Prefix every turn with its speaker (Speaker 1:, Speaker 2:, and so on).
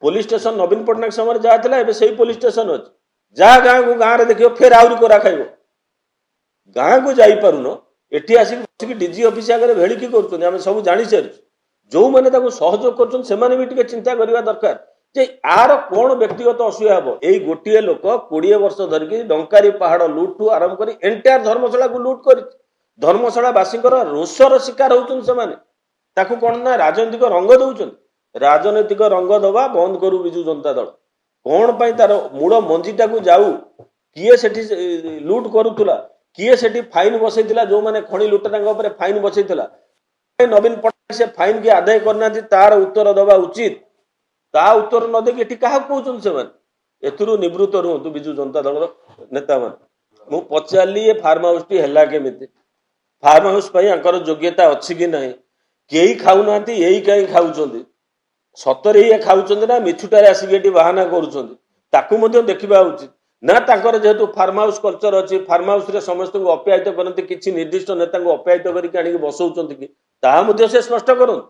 Speaker 1: police station नवीन पट्टनायक समय जहाँ से पुलिस स्टेशन अच्छे जहाँ गाँव को गाँव में देखियो फेर आहरी कोरा खाइब गाँ को जापरुन एटी आसिक बसिक डीजी ऑफिस आगे भेड़िकी कर सब जानी सारी जो मैंने सहयोग कर चिंता करने दरकार जे आर कौन व्यक्तिगत असुविधा हम यही गोटे लोक 20 वर्ष धरिकी डंकारी पहाड़ लुट ठू आरंभ कर एंटायर धर्मशाला को लुट कर धर्मशालावासी रोषर शिकार होती कौन ना राजनीतिक रंग दौरान राजनैतिक रंग दबा बंद करू विजु जनता दल कौन पाई तार मूल मंजीटा को जाऊ किए सेठी लुट करूला किए सेठी फाइन बसैला जो मैंने खଣି लुटेरा फाइन बसैला नवीन पट्टनायक से फाइन की आदाय करना तार उत्तर दबा उचित ता उत्तर न देखिए क्या कहते से एथुरु निवृत्त रुहतु विजु जनता दल नेता मान मु पचारि ये फार्म हाउस टी है केमी फार्म हाउस योग्यता अच्छी कि ना कई खाऊना यही कहीं खाऊं सतरे ये खाऊं ना मिछुटारे आसिक बाहाना कर देखा उचित ना जेहेतु फार्म हाउस कल्चर अच्छी फार्म हाउस रे समस्त अप्यायित करते किसी निर्दिष्ट नेता अप्यायित करके बसौं कि ताहा से स्पष्ट करूँ